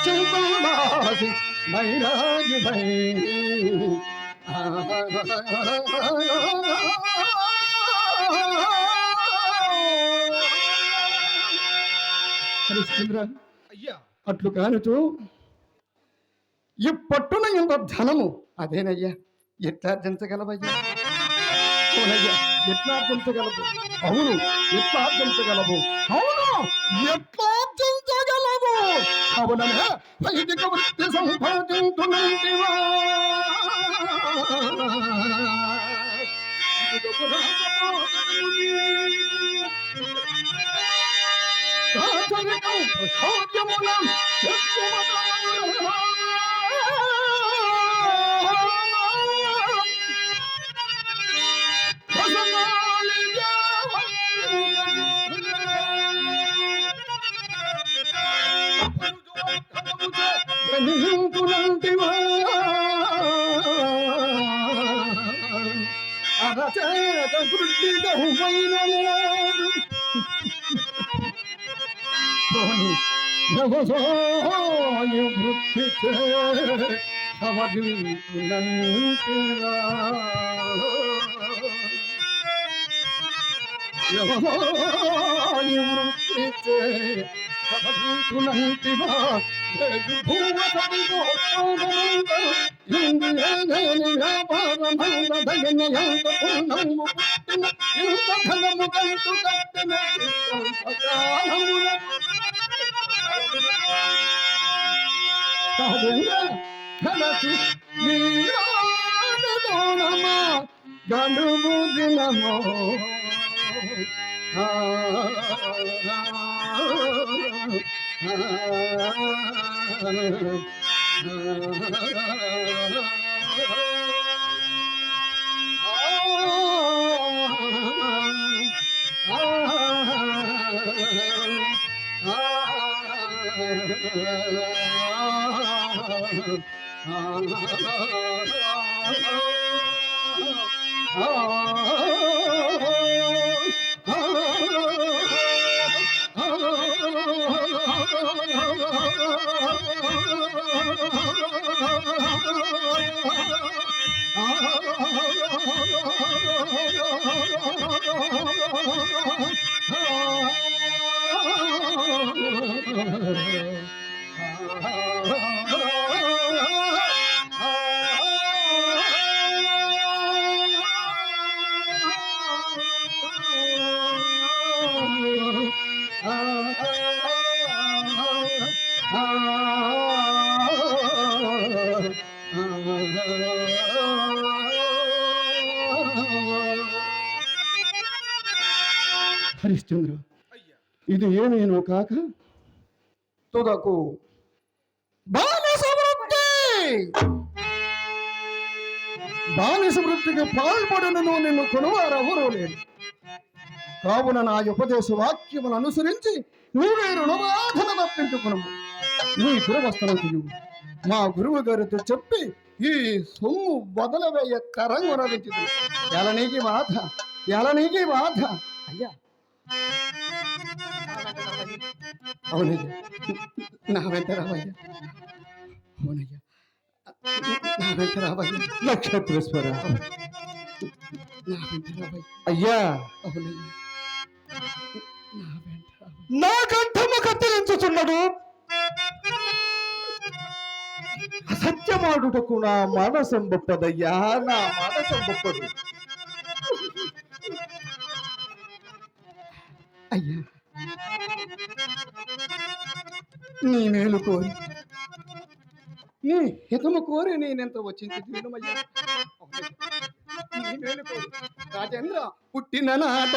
చింతమాసి మైరాగి భై హరిశ్చంద్ర అయ్యా అట్లు కానుచు ఈ పట్టున ఇంత ధనము అదేనయ్యా ఎట్లా ఆర్జించగలవయ్యా అవునయ్యా ఎట్లా ఆర్జించగలవు అవును ఎట్లా ఆర్జించగలవు అవును ఎట్లా ఆర్జించగలవు అవుననే వైదిక వృత్తి సంపాదించునంటివా రాజరికం ప్రశౌర్యమునం అరచేత వృద్ధిగా వ్యవసాయ వృత్తి సవరించునంటివా వ్యవసాయ వృత్తి సవరించునంటివా వ్యాపారమందగినయంత పూర్ణము పుట్టిన ఇంత ధనము కంటు కట్టిన గడుము దినమో హరిశ్చంద్ర ఇది ఏమేనో కాక తుదకు బానిస వృత్తికి పాల్పడను నిన్ను కొనువారెవరూ లేడు కావున నా ఉపదేశ వాక్యములను అనుసరించి నీవే రుణబాధన తప్పించుకును నీ దురవస్థను తీయు మా గురువు గారితో చెప్పి ఈ సొమ్ము వదలవేయ తరంగునరించింది ఎలనీకి బాధ అయ్యా అవునయ్యా నా వెంట రావయ్యా అవునయ్యా నా వెంట రావయ్యా నక్షత్రేశ్వర నా వెంట రావయ్యా అయ్యా అవునయ్యా నా వెంట నా కంఠము కత్తిరించుచున్నాడు అసత్యమాడుటకు నా మానసం బొప్పదయ్యా నా మానసం బొప్పదు అయ్యా నీ మేలు కోరి నీ హితము కోరి నేనెంత వచ్చింది దీనమయ్యా నీ మేలు కోరి రాజేంద్ర పుట్టిన నాట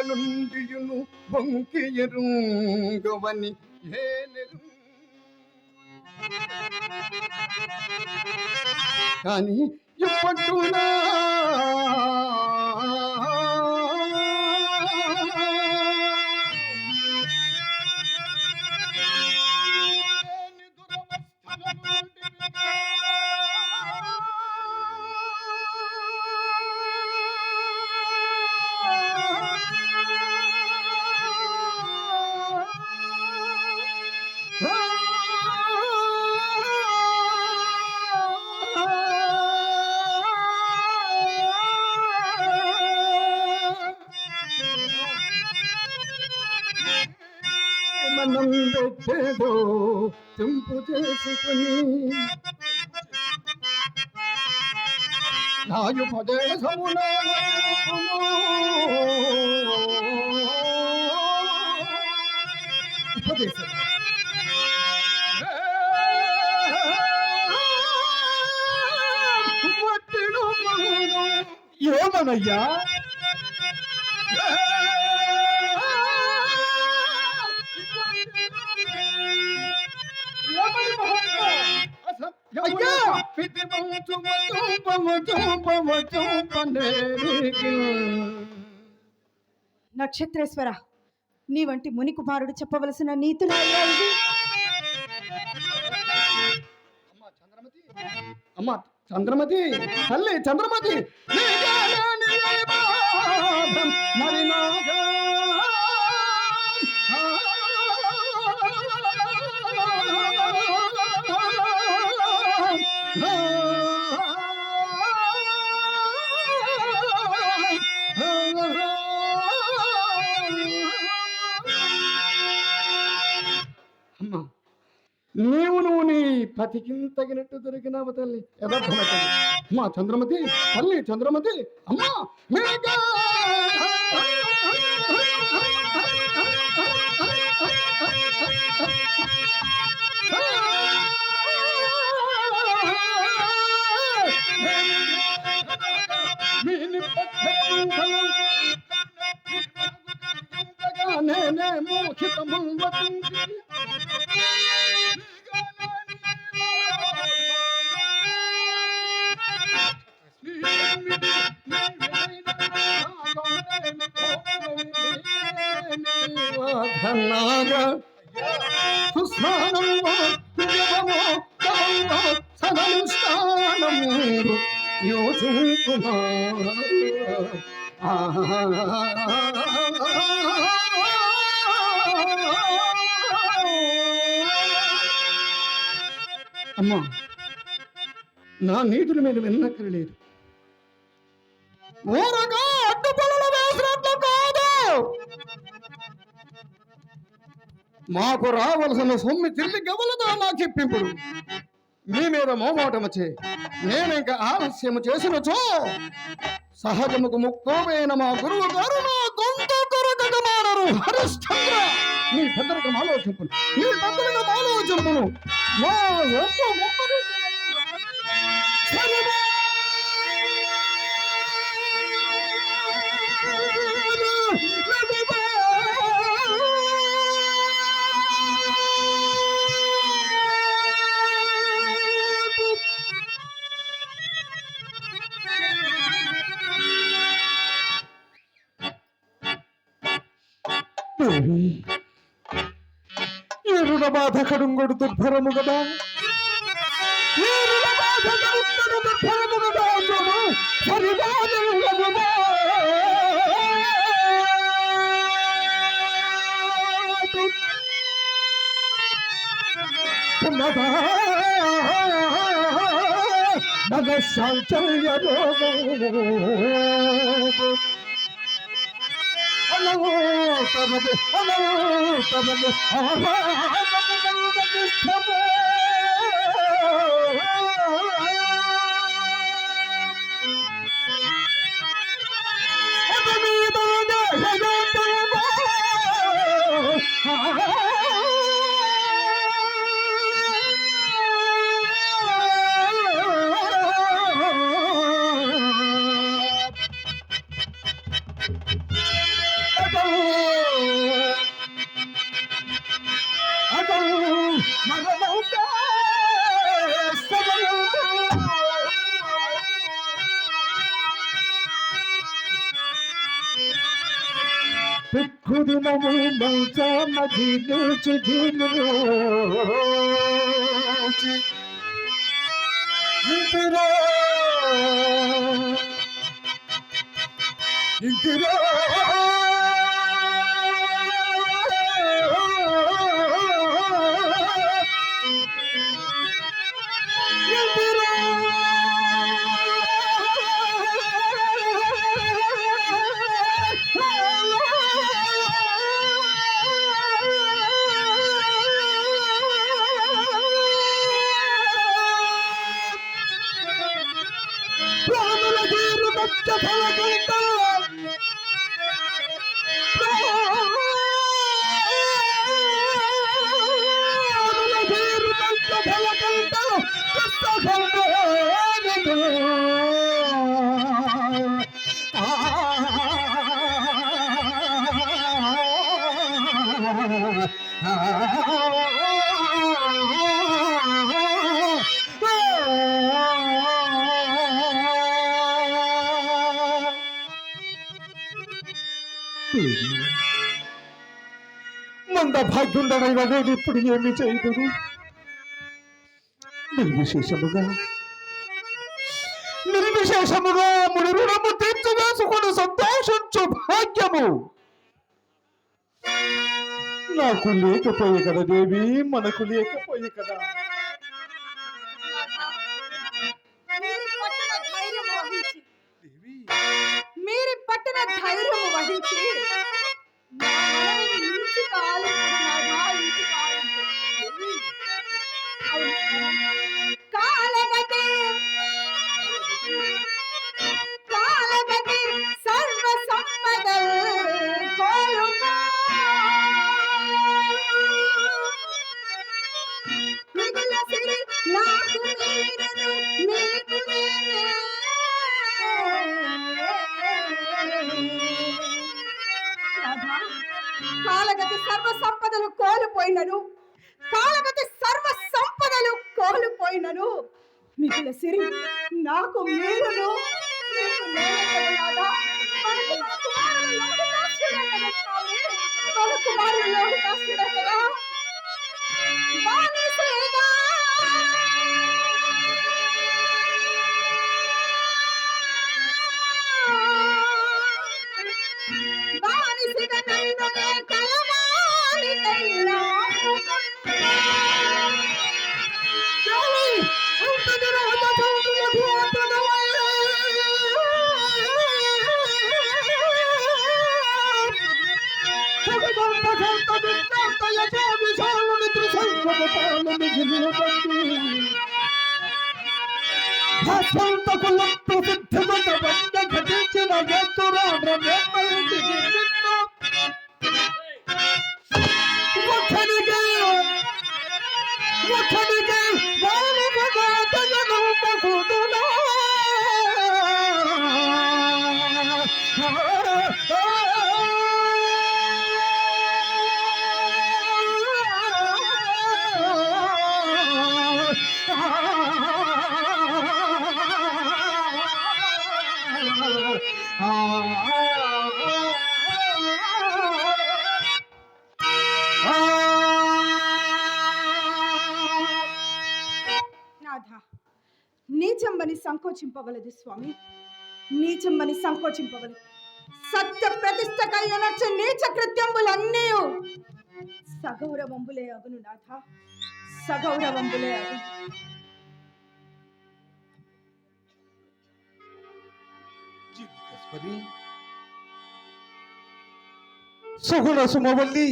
నుండియును బొంకి ఎరుంగవని కానీ ఇప్పట్టునా మనం పెట్టేదో తుంపు చేసుకుని నాయుపదేశమున ఉపదేశం ఏమనయ్యా? అయ్యా నక్షత్రేశ్వర, నీ వంటి ముని కుమారుడు చెప్పవలసిన నీతులు అయ్యా ఇది. అమ్మ చంద్రమతి, తల్లి చంద్రమతి, మరి నాగా అమ్మా, నువ్వు నీ పతికి తగినట్టు దొరికినావు తల్లి. యథార్థమ తల్లి. అమ్మా చంద్రమతి, తల్లి చంద్రమతి, అమ్మా మీగా నేనే మోహితము అమ్మా, నా నీతులు మీరు విన్నక్కర్లేదు. ఊరగా అడ్డుపనులు వేసినట్లు కాదు, మాకు రావలసిన సొమ్మి తిరిగి గవలదా నాకు ఇప్పింపుడు. మీ మీద మోమాటమచే నేను ఇంకా ఆలస్యము చేసినచో సహజముకు ముక్కోవైన మా గురువు గారు నా గొంతు కొరకగమారరు. హరిశ్చంద్ర, నీ పెద్దలకు ఆలోచింపును, నీ పెద్దలకు ఆలోచింపును. మా ఒప్పు గొప్పది. ఏరుల బాధ కడుంగొడు దుర్భరము కదా, ఏరుల బాధ కడుంగొడు దుర్భరము కదా, పరివాదములగుమా. నగ శాంచల్య రోగము దినము మంచామది నిలిచి ఇంటిలో ప్రాణుల తీరు మధ్య ఫలకంటల్లో ప్రాణుల తీరు మధ్య ఫలకంటల్లో పుస్తకంలో మంద భాగ్యుండనైనా నేను ఇప్పుడు ఏమి చేయదును నిర్విశేషముగా ముని రుణము తీర్చవేసుకుని సంతోషించు భాగ్యము నాకు లేకపోయే కదా దేవి, మనకు లేకపోయే కదా. మీరు పట్టిన ధైర్యం వహించి నా మనవిని ఇంచి కాలించున్నాడా, ఇంచి కాలించు. కాలగతి కాలగతి సర్వ సంపదల్ కోలుకో. మిగుల సిరి నాకు మీరును, మీకు నేనే. రాధా, కాలగతి సర్వ సంపదలు కోల్పోయినను, కాలగతి సర్వ సంపదలు కోల్పోయినను, మిగుల సిరి నాకు మీరును, మీకు నేనే కదా. మన కుమారులు లోకదాసుడే కదా స్వామి, మన కుమారులు లోకదాసుడే కదా. బానిసగా బానిసగా నన్నునే కలవానికైనా నాథ, నీచంబని సంకోచింపవలదు స్వామి, నీచంబని సంకోచింపవలదు. సత్య ప్రతిష్టకైనచ్చు నీచ కృత్యంబులన్నీ సగౌరవంబులే అగును నాథ, సగౌరవంబులే అగును. సుగుణ సుమవల్లి,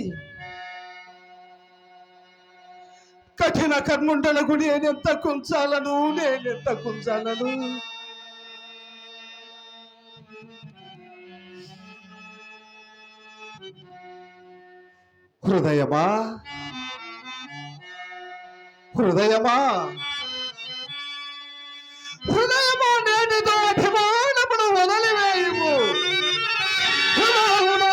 కఠిన కర్ముండలకు నేనెంత కుంచాలను, నేనెంత కుంచాలను. హృదయమా హృదయమా హృదయమా, నేనిదో అభిమానమును వదలివేయుము. హృదయమా,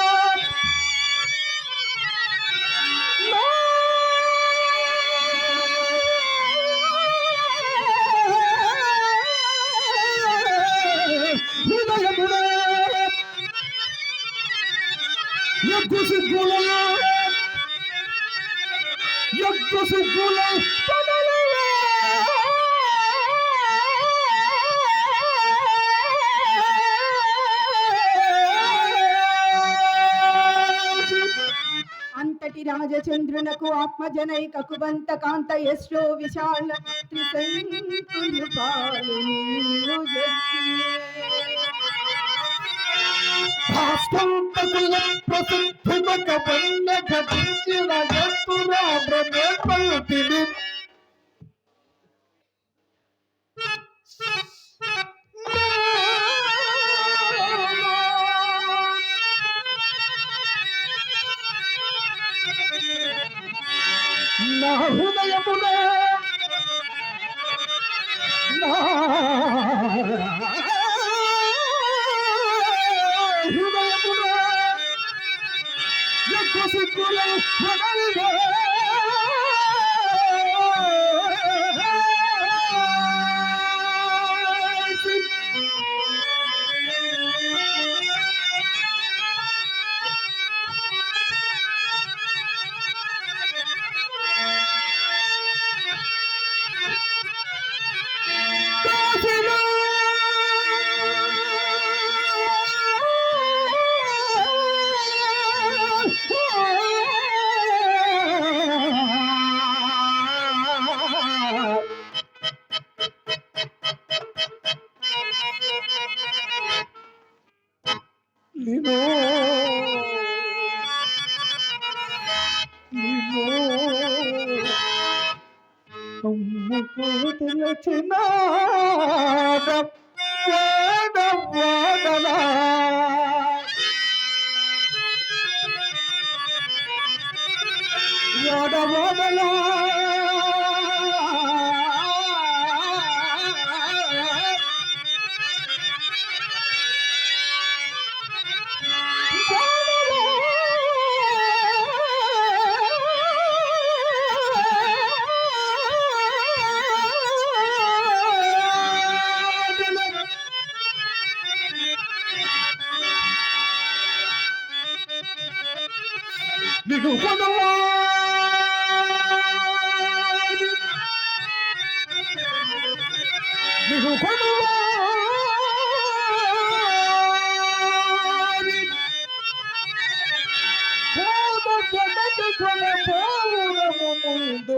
హృదయమునే యజ్ఞ సిద్ధుల జానకి రాజచంద్రునకు ఆత్మజనైక కుబంత కాంత యశ్రో విశాల త్రిశంకులు పాలు నీరు జచ్చి. భాస్కంతకుల ప్రసిద్ధిమక వన్న ఘటించిన ఎత్తురా బ్రహ్మేపలు తిని నా హృదయములో నా హృదయములో ఎక్కువ సిక్కులు వదలిగా నిను నిను అమ్మకు తెలిసిన వాడలా వాడవాడలా నీకు కొనువా నీకు కొనువా జగతి కొన పోవురము ముందు